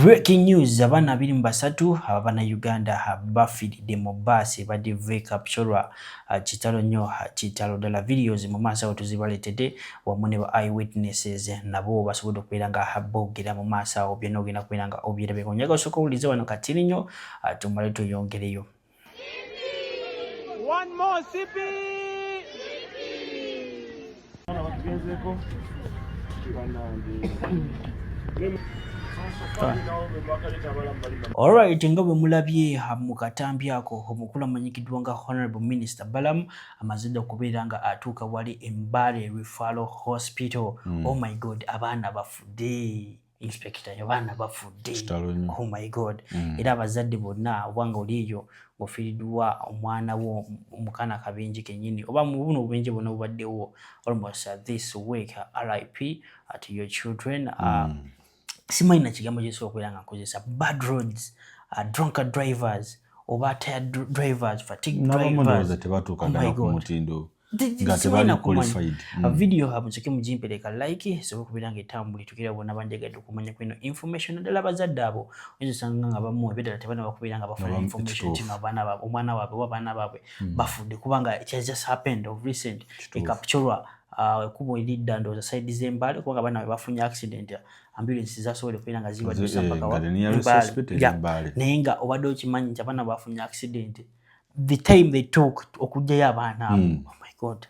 Breaking news, abaana 23 abana Uganda bafiiridde mu bbaasi badde capture kitalo nnyo kitalo ddala videos mu maaso awo tuzibaleetedde wamu ne ba eyewitnesses nabo basobodde okubeera nga boogera mu maaso awo byonna ogenda kubeera nga obyerabeko. Njaga osooka owulize wano katini nnyo tumale tuyongereyo. One more sippy. Alright, nga bwe mulabye mu katambi ako omukulu amanyikiddwa nga Honorable Minister Balamu amazidde okubeera nga atuuka wali Mbale Referral Hospital. Oh my God, abaana bafudde. Inspector abaana bafudde. Oh my God. Era abazadde bonna obanga oliyo ofiiriddwa omwana wo omukana kabenje kennyini oba mu buno obubenje bonna obubaddewo almost this week. RIP at your children. Simanyi na kigambo kyesobola okubeera nga nkozesa bad roads, drunken drivers oba tired drivers, fatigue drivers. Oh my God. Video hamusoke mujimpereka like so okubeera nga etambuli tukira bona banjagadde okumanya kwino information ddala abazadde abo oyinza osanga nga bamwe beddala tebana bakubeera nga bafuna information kino abaana baabwe omwana waabwe oba abaana baabwe bafudde kubanga it has just happened of recent capture kubo ilidda ndooza side z'Embale kubanga abaana bafunye accident ambulance zasobole okubeera nga zibaddusa mpaka Mbale naye nga obadde okimanyi nti abaana bafunye accident the time they took okujjayo abaana abo. God.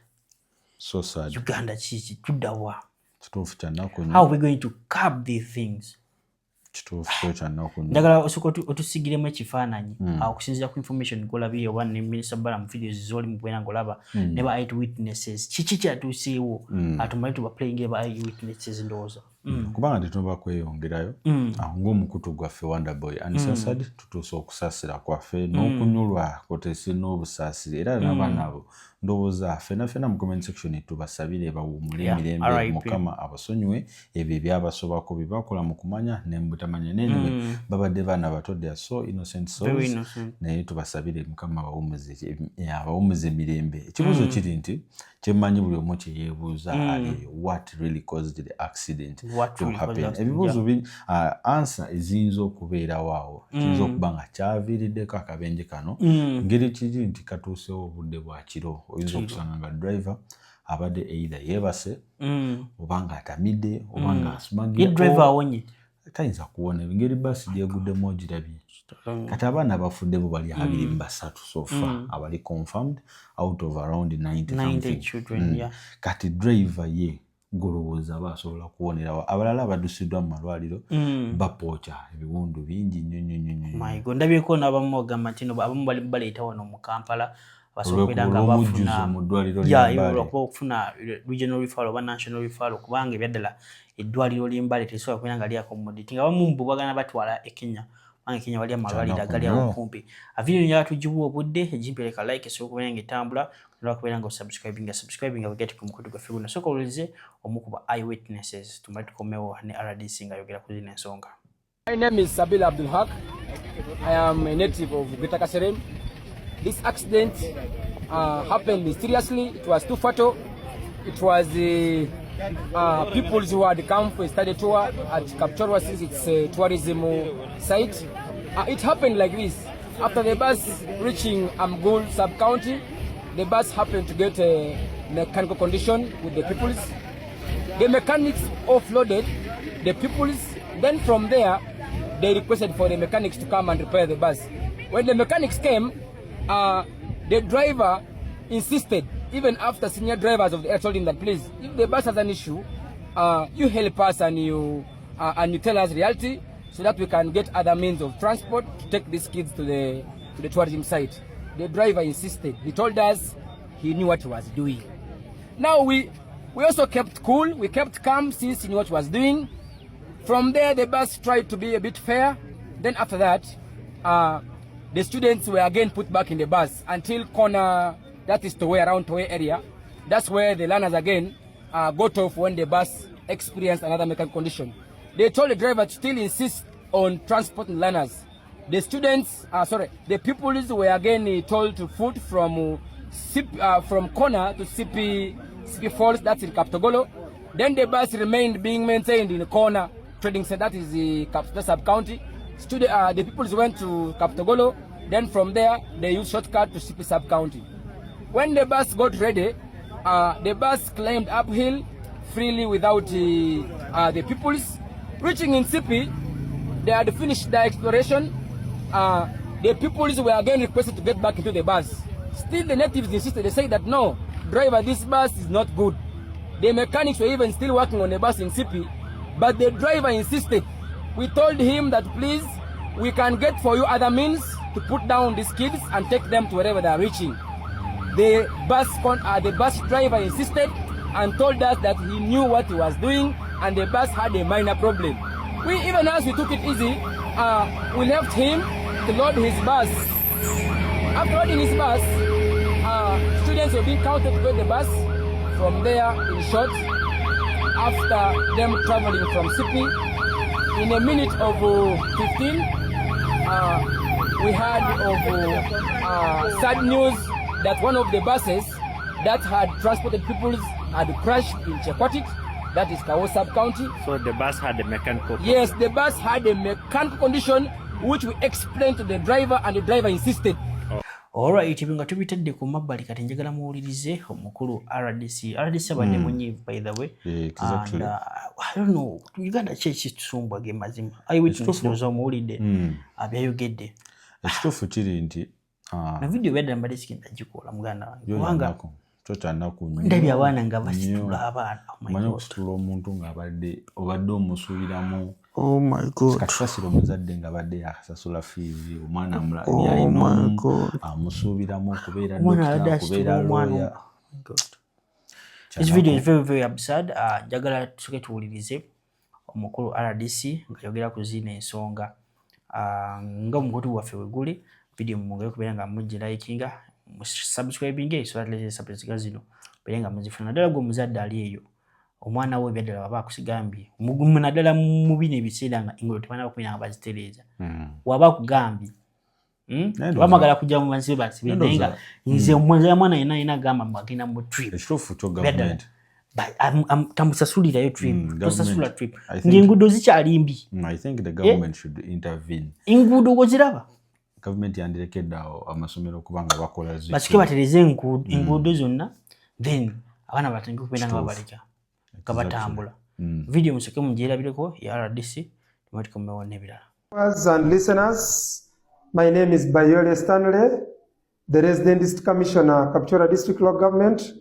So sad. Uganda chichi tudawa. How are we going to curb these things? Ndagala osoko otusigiremu ekifaananyi okusinziira ku information ngolabye oba ne Minister Balamu videos zoli mu bwera ngolaba ne ba eyewitnesses kiki kyatuuseewo atumale tuba playing ba eyewitnesses ndowooza kubanga tetuba kweyongerayo ng'omukutu gwaffe Wonderboy Anisasad tutuusa okusaasira kwaffe n'okunyulwa kotesi n'obusaasire era n'abaana abo ndowooza ffena mu comment section tubasabire bawummule emirembe Mukama abasonyiwe ebyo ebyabasobako bye bakola mu kumanya ne mutamanya n'enwe babadde baana bato they are so innocent souls naye tubasabire Mukama abawummuze emirembe. Ekibuuzo kiri nti kyemmanyi buli omu kye yeebuuza what really caused the accident to happen. Ebibuuzo answer eziyinza okubeerawo awo kiyinza okuba nga kyaviiriddeko akabenje kano ngeri kiri nti katuusewo obudde bwa kiro oyinza okusanga nga driver abadde either yeebase obanga atamidde obanga asumagire driver awonye tayinza kuwona ngeri basi gyeguddemu ogirabye kati abaana bafudde bo bali 23 so far abali confirmed out of around 90 children. Kati driver ye golowooza basobola kuwonerawo abalala baddusiddwa mu malwaliro bapooca ebiwundu bingi nnyo. My God, ndabyeko n'abamu ogamba nti abamu baleeta wano mu Kampala basobola nga bafuna mu ddwaliro okufuna regional referral oba national referral kubanga ebyaddala eddwaliro ly'Embale tesobola kubeera nga lyako commodity nga bamu bagana batwala e Kenya. Kenya wali amalwaliro agali awo kumpi. Video njala tugibuwa obudde ejimpereka like so okubeera nga etambula kuba kubeera nga subscribing abagati ku mukutu gwa Facebook nasooka oleze omukuba eyewitnesses tumali tukomewo ne RDC nga yogera ku zino ensonga. My name is Sabil Abdul Haq. I am a native of Greater Kasarem. This accident happened mysteriously. It was too fatal. It was people who had come for a study tour at Kapchorwa since it's a tourism site. It happened like this. After the bus reaching Amgul sub-county, the bus happened to get a mechanical condition with the peoples. The mechanics offloaded the peoples. Then from there, they requested for the mechanics to come and repair the bus. When the mechanics came, the driver insisted, even after senior drivers of the air told him that please, if the bus has an issue, you help us and you tell us reality so that we can get other means of transport to take these kids to the tourism site. The driver insisted. He told us he knew what he was doing. Now we also kept cool. We kept calm since he knew what he was doing. From there, the bus tried to be a bit fair. Then after that, the students were again put back in the bus until corner, that is Towe, around Towe area. That's where the learners again got off when the bus experienced another mechanical condition. They told the driver to still insist on transporting learners. The students, the pupils were again told to foot from corner to CP Falls, that's in Kaptogolo. Then the bus remained being maintained in the corner trading center, that is the Kapsula sub-county. The people went to Kaptogolo, then from there they used shortcut to Sipi sub-county. When the bus got ready, the bus climbed uphill freely without the peoples. Reaching in Sipi, they had finished their exploration. The peoples were again requested to get back into the bus. Still the natives insisted. They said that no, driver, this bus is not good. The mechanics were even still working on the bus in Sipi, but the driver insisted. We told him that please, we can get for you other means to put down these kids and take them to wherever they are reaching. The bus driver insisted and told us that he knew what he was doing and the bus had a minor problem. Even as we took it easy, we left him to load his bus. After loading his bus, students were being counted to get the bus. From there, in short, after them traveling from Sipi, in a minute of 15, we heard of sad news that one of the buses that had transported people had crashed in Chekwatit, that is Kawo sub-county. So the bus had a mechanical problem? Yes, the bus had a mechanical condition which we explained to the driver and the driver insisted. Alright, nga tubitedde ku mabbali kati njagala muwulirize omukulu RDC abadde munyiivu by the way. Exactly. And I don't know, Uganda kyekitusumbwa ge mazima. Eyewitness ndoza omuwulidde abyayogedde. Ekituufu kiri nti na video byadda mbadde sikenda gikola muganda wange kubanga kyokyannaku ndabye abaana nga basitula abaana. Omanyi okusitula omuntu ng'abadde obadde omusuubiramu. Oh my God. Kasasiro omuzadde ng'abadde yakasasula fiizi omwana mulina amusuubiramu okubeera dokita okubeera lawyer. This video is very very absurd. Njagala tusoke tuwulirize omukulu RDC ng'ayogera ku zino ensonga nga omukutu waffe weguli video mungere kubeera nga mujje likinga subscribing so that let's support zino beera nga muzifuna ddala gwe omuzadde ali eyo omwana we byaddala baba akusigambye mugumu naddala mu bino ebiseera nga ingolo tebana bakumira nga bazitereeza waba akugambye bamagala kujja mu bansi basibe naye nga nze omwana yenna yenna agamba mwagenda mu trip ekituufu kyo gavumenti tamusasulirayo trip tosasula trip ng'enguudo zikyali mbi. I think the government should intervene. Enguudo goziraba Government yandirekedde awo amasomero kubanga bakola zi basike batereze enguudo zonna then abaana batandika okubeera nga babaleka nga batambula. Video musoke mugyerabireko ya RDC tematikombewo n'ebirala. And listeners, my name is Bayole Stanley, the resident district commissioner, Kapchora District Law Government.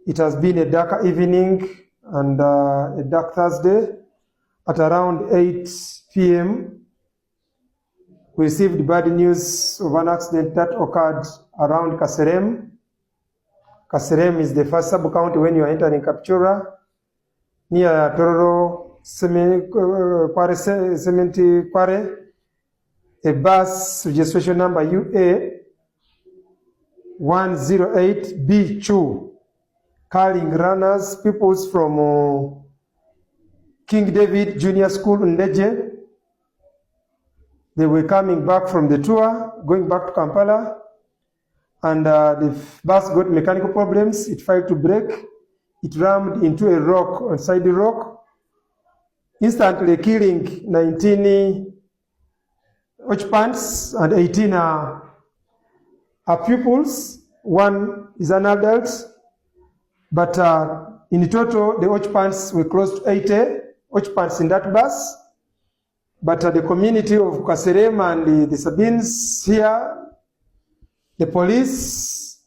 It has been a dark evening and a dark Thursday. At around 8 p.m., we received bad news of an accident that occurred around Kaserem. Kaserem is the first sub-county when you are entering Kapchora, near Tororo Cement Kware. A bus registration number UA 108B2 carrying runners, pupils from King David Junior School in Leje. They were coming back from the tour, going back to Kampala, and the bus got mechanical problems. It failed to brake. It rammed into a rock, on side the rock, instantly killing 19 occupants and 18 are pupils. One is an adult, but in total, the occupants were close to 80 occupants in that bus. But the community of Kaserem and the Sabines here, the police,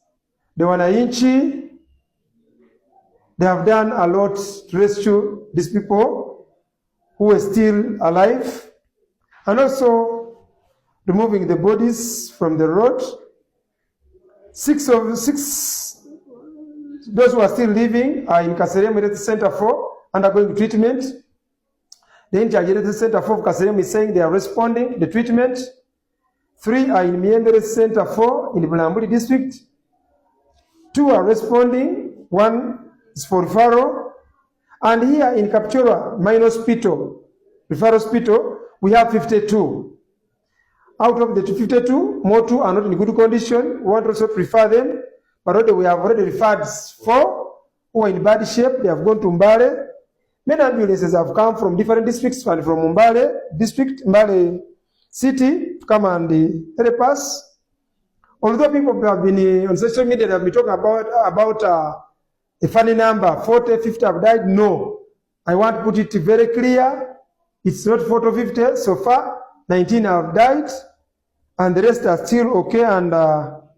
the Wananchi, they have done a lot to rescue these people who are still alive, and also removing the bodies from the road. Six those who are still living are in Kaserem Health Center 4 undergoing treatment. The in-charge Health Center 4 of Kaserem is saying they are responding to the treatment. 3 are in Miembere Center 4 in the Bulambuli district. 2 are responding. 1 is for referral. And here in Kapchora Minor Hospital, referral hospital, we have 52. Out of the 52, more 2 are not in good condition. We want also to refer them, but we have already referred 4 who are in bad shape. They have gone to Mbale. Many ambulances have come from different districts and from Mbale district, Mbale city to come and help us. Although people have been on social media, they have been talking about a funny number, 40, 50 have died. No, I want to put it very clear. It's not 40 or 50 so far. 19 have died, and the rest are still okay. And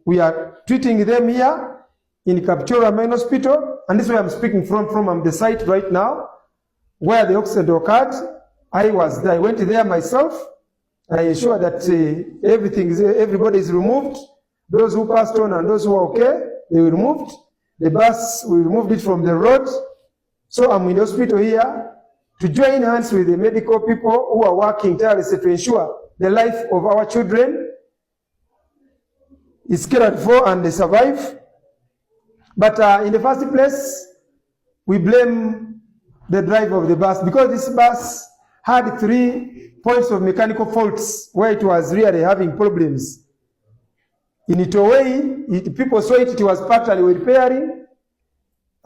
we are treating them here in Kapchorwa Main Hospital. And this is where I'm speaking from. I'm the site right now where the accident occurred. I went there myself. I ensure that everybody is removed. Those who passed on and those who are okay, they were removed. The bus, we removed it from the road. So I'm in the hospital here to join hands with the medical people who are working tirelessly to ensure the life of our children is cared for and they survive. But in the first place, we blame the driver of the bus because this bus had 3 points of mechanical faults where it was really having problems. In a way, people saw it was parked and they were repairing.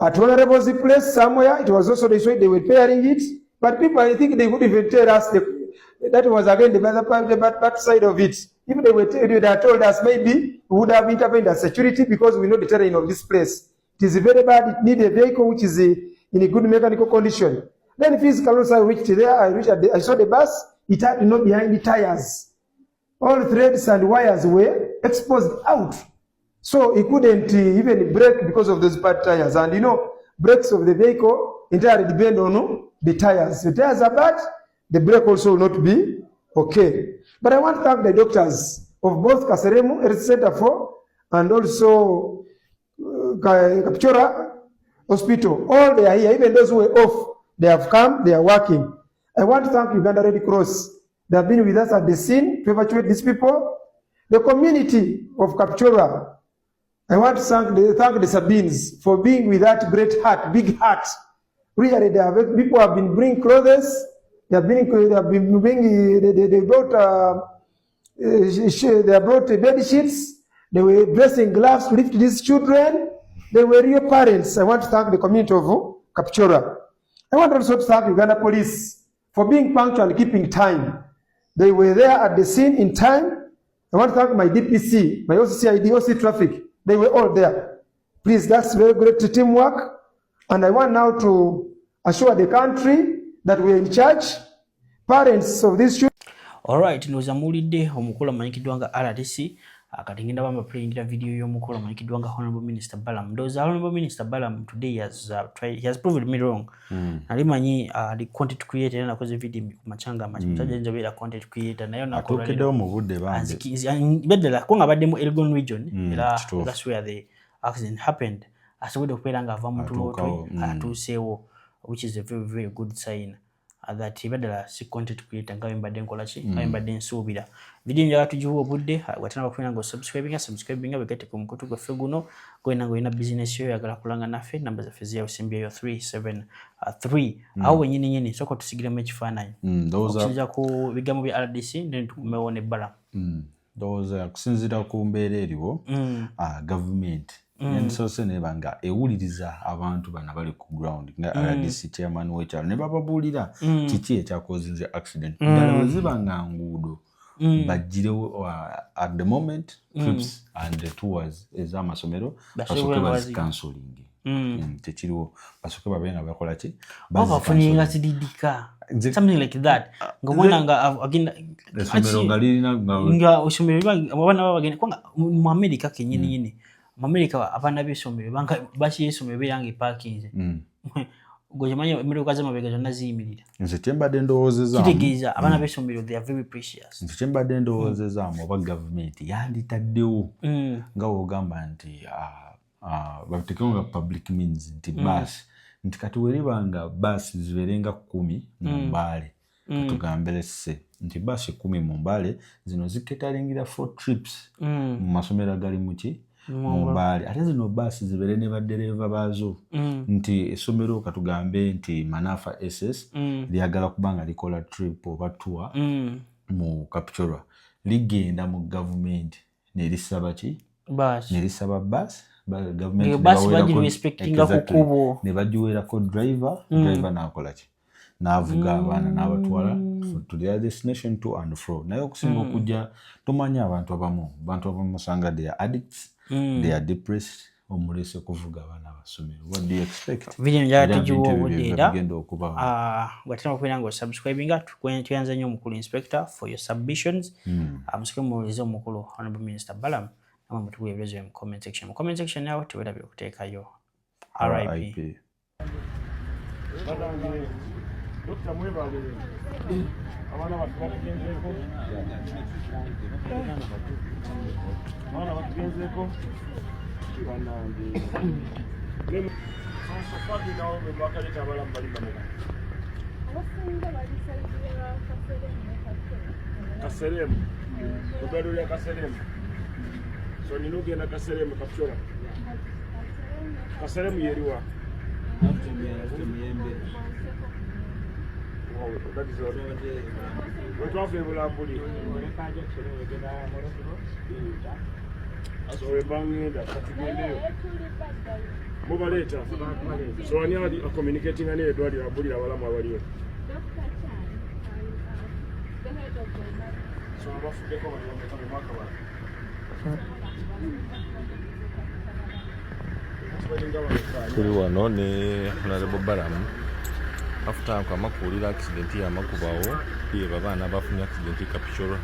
At Honorable's place somewhere, it was also they were repairing it. But people, I think they would even tell us that was again the bad side of it. If they had told us, maybe we would have intervened as security because we know the terrain of this place. It is very bad. It needs a vehicle which is in a good mechanical condition. Then physical also I reached there. I saw the bus. It had behind the tires. All threads and wires were exposed out. So it couldn't even brake because of those bad tires. And brakes of the vehicle entirely depend on the tires. The tires are bad, the brake also will not be okay. But I want to thank the doctors of both Kaseremu Health Center 4 and also Kapchorwa Hospital. All they are here, even those who were off, they have come, they are working. I want to thank Uganda Red Cross. They have been with us at the scene to evacuate these people. The community of Kapchorwa, I want to thank the Sabines for being with that great heart, big heart. Really, people have been bringing clothes. They brought bed sheets. They were dressing gloves to lift these children. They were real parents. I want to thank the community of Kapchorwa. I want also to thank Uganda Police for being punctual and keeping time. They were there at the scene in time. I want to thank my DPC, my OCCID, OC Traffic. They were all there. Please, that's very great teamwork. And I want now to assure the country that we are in charge, parents of these children. Alright, nozamulidde omukulu amanyikiddwa nga RDC kati ngenda bamba playingira video y'omukulu amanyikiddwa nga Honorable Minister Balam. Ndoza Honorable Minister Balam today he has proved me wrong. Nali manyi the content creator nakoze video ku machanga musajja njabira content creator nayo nakola atukedde mu budde bambi beddala ko nga badde mu Elgon region era that's where the accident happened. Asobodde okubeera nga ava mu tuloto atuuseewo, which is a very very good sign that beddala si content creator nga mbadde nkola ki mbadde nsuubira. Video njala tujiwa obudde watana bakufuna ngo subscribing abekete ku mukutu gwa feguno goina ngoina business yo yagala kulanga nafe namba za fezia usimbia yo 373 au wenyini nyini soko tusigira mu kifananyi okusinza ku bigambo bya RDC ndi tumeone bala those kusinzira ku mbeera eriwo government ensose nebanga ewuliriza abantu bana bali ku ground nga RDC chairman wecha ne bababulira kiki ekyakozinze accident ndala wezibanga ngudo bajirewo at the moment trips and the tours ez'amasomero basoke bazi counseling tekiriwo basoke babenga bakola ki bafuninga sididika something like that ngomwana nga agenda esomero ngalina nga osomero abana babagenda kwanga mu America kenyini nyini mu America abana b'esomero banga bachi esomero beyange parking gojamanya emero kaza mabega zonna ziyimirira nze kyembadde ndowoozezaamu kitegeeza abana b'esomero they are very precious. nze kyembadde ndowoozezaamu oba gavumenti yanditaddewo nga wogamba nti batekewo nga public means nti bus nti kati weribanga bus ziberenga 10 mu Mbale tugambe lesse nti bus 10 mu Mbale zino ziketalingira 4 trips mu masomero gali muki mu Mbale ate zino bus zibere ne badereva bazo nti esomero katugambe nti Manafa SS lyagala kubanga likola trip oba tour mu Kapchorwa ligenda mu government ne lisaba ki bus ne lisaba bus government bus baji respecting akukubo ne bajiwera ko driver nakola ki n'avuga abaana n'abatwala to their destination to and fro. Naye okusinga okujja tumanya abantu abamu osanga they are addicts, they are depressed, omulese kuvuga abaana abasomero. What do you expect? Video njala tujiwo obudde watena okubeera nga osubscribinga tuyanza nnyo omukulu inspector for your submissions. Musike muwulize omukulu Honorable Minister Balaam namwe mutuguye ebirezo mu comment section. Mu comment section yawo teweerabye okuteekayo RIP. Dr. Mwebale, abana batugenzeeko. Abana batugenzeeko. Banange. So far now we work at abala mbali bameka. Kaserem. Kubero ya Kaserem. So ninuge na Kaserem kapchora. Kaserem yeriwa. That is all. What of you will have bully? So we bang that particularly. Move later. So when you are communicating and you are bully, I will have you. So I'm off to go and tuli wano ne Honorable Balaam after kwamakuulira accident yamakubaawo ye babaana bafunye accident Kapchorwa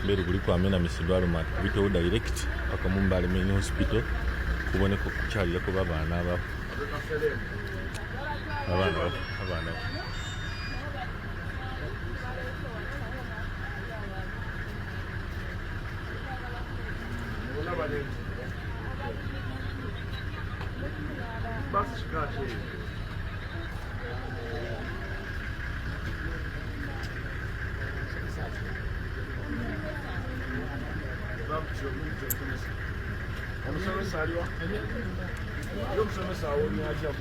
mbere kuliko amena misidwalo mat bito direct akamumbale main hospital kuboneka kukyalira ko babaana abana Bas çıkartıyor. Omusomesa aliwa? Omusomesa awunya atya?